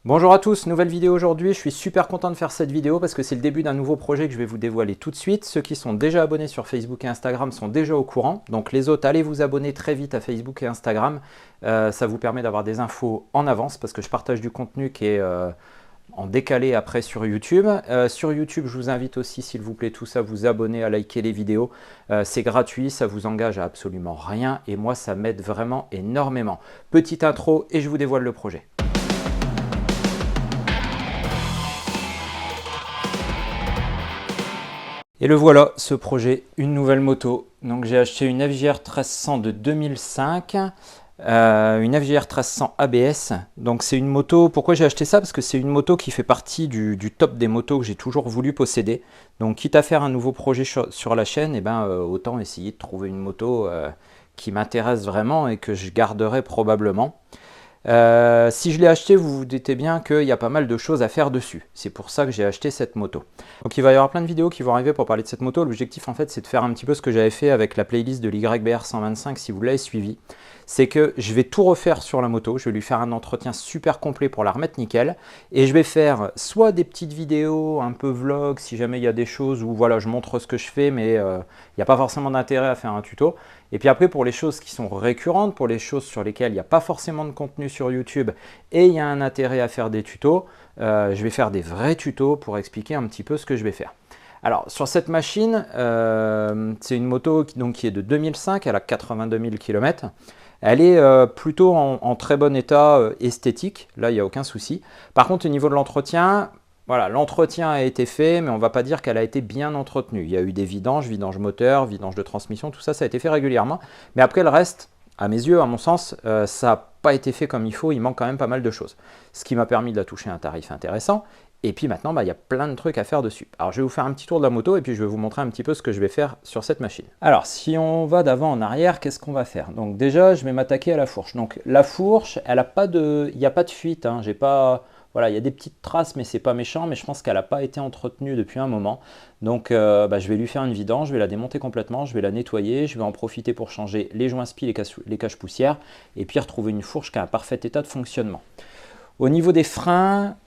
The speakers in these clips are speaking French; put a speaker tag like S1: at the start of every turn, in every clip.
S1: Bonjour à tous, nouvelle vidéo aujourd'hui. Je suis super content de faire cette vidéo parce que c'est le début d'un nouveau projet que je vais vous dévoiler tout de suite. Ceux qui sont déjà abonnés sur Facebook et Instagram sont déjà au courant. Donc les autres, allez vous abonner très vite à Facebook et Instagram. Ça vous permet d'avoir des infos en avance parce que je partage du contenu qui est en décalé après sur YouTube. Sur YouTube, je vous invite aussi, s'il vous plaît, tous à vous abonner, à liker les vidéos. C'est gratuit, ça vous engage à absolument rien et moi, ça m'aide vraiment énormément. Petite intro et je vous dévoile le projet. Et le voilà, ce projet, une nouvelle moto. Donc j'ai acheté une FJR 1300 de 2005, une FJR 1300 ABS. Donc c'est une moto, pourquoi j'ai acheté ça? Parce que c'est une moto qui fait partie du top des motos que j'ai toujours voulu posséder. Donc quitte à faire un nouveau projet sur la chaîne, et autant essayer de trouver une moto qui m'intéresse vraiment et que je garderai probablement. Si je l'ai acheté, vous vous doutez bien qu'il y a pas mal de choses à faire dessus. C'est pour ça que j'ai acheté cette moto. Donc il va y avoir plein de vidéos qui vont arriver pour parler de cette moto. L'objectif en fait c'est de faire un petit peu ce que j'avais fait avec la playlist de l'YBR 125 si vous l'avez suivi. C'est que je vais tout refaire sur la moto, je vais lui faire un entretien super complet pour la remettre nickel. Et je vais faire soit des petites vidéos, un peu vlog, si jamais il y a des choses où voilà, je montre ce que je fais, mais il n'y a pas forcément d'intérêt à faire un tuto. Et puis après, pour les choses qui sont récurrentes, pour les choses sur lesquelles il n'y a pas forcément de contenu sur YouTube et il y a un intérêt à faire des tutos, je vais faire des vrais tutos pour expliquer un petit peu ce que je vais faire. Alors, sur cette machine, c'est une moto qui est de 2005, elle a 82 000 km. Elle est plutôt en très bon état esthétique, là il n'y a aucun souci. Par contre, au niveau de l'entretien, voilà, l'entretien a été fait, mais on ne va pas dire qu'elle a été bien entretenue. Il y a eu des vidanges, vidange moteur, vidange de transmission, tout ça, ça a été fait régulièrement. Mais après, le reste, à mes yeux, à mon sens, ça n'a pas été fait comme il faut. Il manque quand même pas mal de choses. Ce qui m'a permis de la toucher à un tarif intéressant. Et puis maintenant, il y a plein de trucs à faire dessus. Alors, je vais vous faire un petit tour de la moto et puis je vais vous montrer un petit peu ce que je vais faire sur cette machine. Alors, si on va d'avant en arrière, qu'est-ce qu'on va faire? Donc déjà, je vais m'attaquer à la fourche. Donc la fourche, elle a pas de, il n'y a pas de fuite. Hein. J'ai pas... Voilà, il y a des petites traces, mais c'est pas méchant, mais je pense qu'elle n'a pas été entretenue depuis un moment. Donc je vais lui faire une vidange, je vais la démonter complètement, je vais la nettoyer, je vais en profiter pour changer les joints spi, les caches-poussières, et puis retrouver une fourche qui a un parfait état de fonctionnement. Au niveau des freins,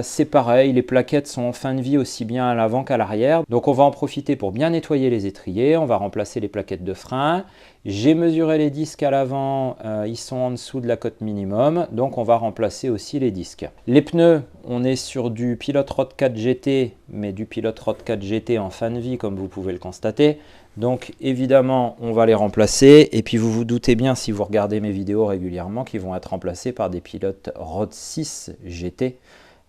S1: c'est pareil, les plaquettes sont en fin de vie aussi bien à l'avant qu'à l'arrière. Donc on va en profiter pour bien nettoyer les étriers, on va remplacer les plaquettes de frein. J'ai mesuré les disques à l'avant, ils sont en dessous de la cote minimum, donc on va remplacer aussi les disques. Les pneus, on est sur du Pilot Rod 4 GT, mais du Pilot Rod 4 GT en fin de vie comme vous pouvez le constater. Donc évidemment, on va les remplacer. Et puis vous vous doutez bien, si vous regardez mes vidéos régulièrement, qu'ils vont être remplacés par des pilotes Rod 6 GT.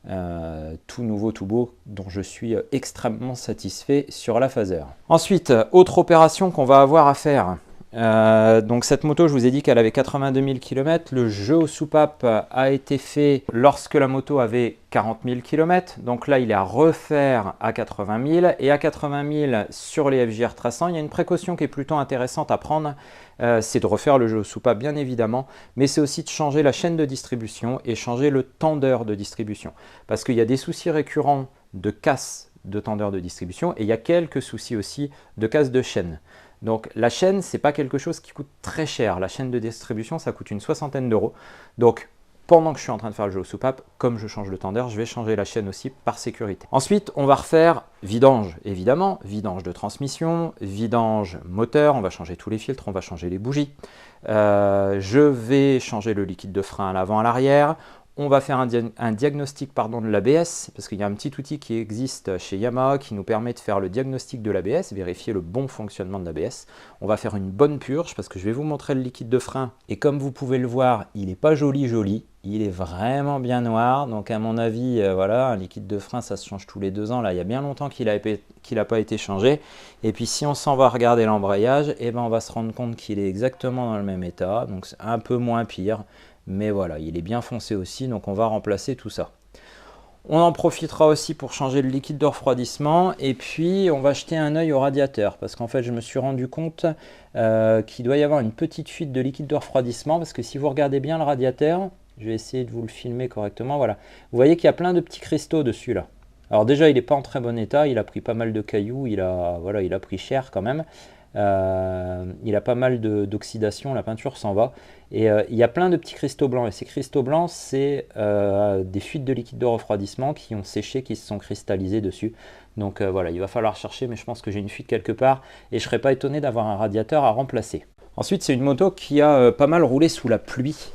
S1: Tout nouveau, tout beau, dont je suis extrêmement satisfait sur la Phaser. Ensuite, autre opération qu'on va avoir à faire. Donc cette moto, je vous ai dit qu'elle avait 82 000 km. Le jeu aux soupapes a été fait lorsque la moto avait 40 000 km. Donc là, il est à refaire à 80 000. Et à 80 000 sur les FJR 1300, il y a une précaution qui est plutôt intéressante à prendre. C'est de refaire le jeu aux soupapes, bien évidemment. Mais c'est aussi de changer la chaîne de distribution et changer le tendeur de distribution. Parce qu'il y a des soucis récurrents de casse de tendeur de distribution. Et il y a quelques soucis aussi de casse de chaîne. Donc la chaîne, ce n'est pas quelque chose qui coûte très cher. La chaîne de distribution, ça coûte une soixantaine d'euros. Donc pendant que je suis en train de faire le jeu aux soupapes, comme je change le tendeur, je vais changer la chaîne aussi par sécurité. Ensuite, on va refaire vidange, évidemment, vidange de transmission, vidange moteur, on va changer tous les filtres, on va changer les bougies. Je vais changer le liquide de frein à l'avant, à l'arrière. On va faire un diagnostic de l'ABS, parce qu'il y a un petit outil qui existe chez Yamaha qui nous permet de faire le diagnostic de l'ABS, vérifier le bon fonctionnement de l'ABS. On va faire une bonne purge, parce que je vais vous montrer le liquide de frein. Et comme vous pouvez le voir, il n'est pas joli, il est vraiment bien noir. Donc à mon avis, voilà, un liquide de frein, ça se change tous les 2 ans. Là, il y a bien longtemps qu'il n'a pas été changé. Et puis si on s'en va regarder l'embrayage, on va se rendre compte qu'il est exactement dans le même état. Donc c'est un peu moins pire. Mais voilà, il est bien foncé aussi, donc on va remplacer tout ça. On en profitera aussi pour changer le liquide de refroidissement et puis on va jeter un œil au radiateur parce qu'en fait je me suis rendu compte qu'il doit y avoir une petite fuite de liquide de refroidissement parce que si vous regardez bien le radiateur, je vais essayer de vous le filmer correctement, voilà. Vous voyez qu'il y a plein de petits cristaux dessus là. Alors déjà il n'est pas en très bon état, il a pris pas mal de cailloux, il a pris cher quand même. Il a pas mal d'oxydation, la peinture s'en va. Et il y a plein de petits cristaux blancs. Et ces cristaux blancs, c'est des fuites de liquide de refroidissement qui ont séché, qui se sont cristallisés dessus. Donc voilà, il va falloir chercher, mais je pense que j'ai une fuite quelque part. Et je ne serais pas étonné d'avoir un radiateur à remplacer. Ensuite, c'est une moto qui a pas mal roulé sous la pluie.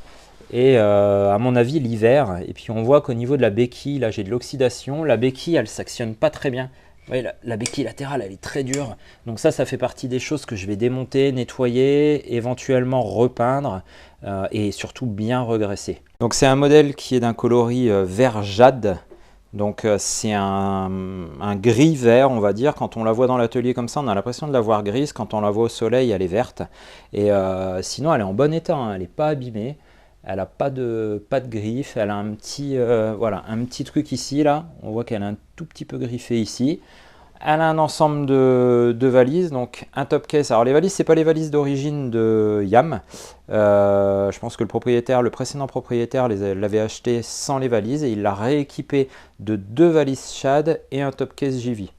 S1: Et à mon avis l'hiver, et puis on voit qu'au niveau de la béquille, là j'ai de l'oxydation, la béquille elle s'actionne pas très bien. Vous voyez, la béquille latérale elle est très dure, donc ça fait partie des choses que je vais démonter, nettoyer, éventuellement repeindre et surtout bien regresser. Donc c'est un modèle qui est d'un coloris vert jade, donc c'est un gris vert on va dire. Quand on la voit dans l'atelier comme ça on a l'impression de la voir grise, quand on la voit au soleil elle est verte, et sinon elle est en bon état, hein, elle n'est pas abîmée. Elle n'a pas de griffe, elle a un petit, voilà, un petit truc ici, là. On voit qu'elle est un tout petit peu griffée ici. Elle a un ensemble de valises, donc un top case. Alors les valises, ce n'est pas les valises d'origine de YAM. Je pense que le précédent propriétaire l'avait acheté sans les valises et il l'a rééquipé de 2 valises Shad et un top case JV.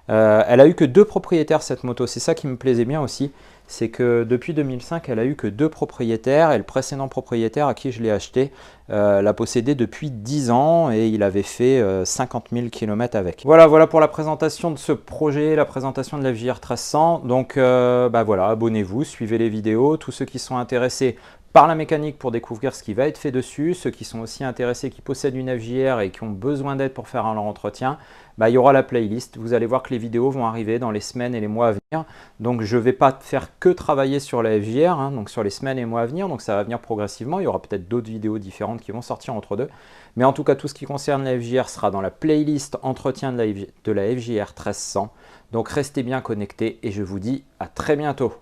S1: Elle a eu que 2 propriétaires cette moto, c'est ça qui me plaisait bien aussi, c'est que depuis 2005 elle a eu que 2 propriétaires et le précédent propriétaire à qui je l'ai acheté l'a possédé depuis 10 ans et il avait fait 50 000 km avec. Voilà pour la présentation de ce projet, la présentation de la FJR 1300. Donc voilà, abonnez-vous, suivez les vidéos, tous ceux qui sont intéressés par la mécanique pour découvrir ce qui va être fait dessus, ceux qui sont aussi intéressés, qui possèdent une FJR et qui ont besoin d'aide pour faire leur entretien, il y aura la playlist. Vous allez voir que les vidéos vont arriver dans les semaines et les mois à venir. Donc je ne vais pas faire que travailler sur la FJR, hein, donc sur les semaines et mois à venir, donc ça va venir progressivement. Il y aura peut-être d'autres vidéos différentes qui vont sortir entre deux. Mais en tout cas, tout ce qui concerne la FJR sera dans la playlist entretien de la FJR 1300. Donc restez bien connectés et je vous dis à très bientôt.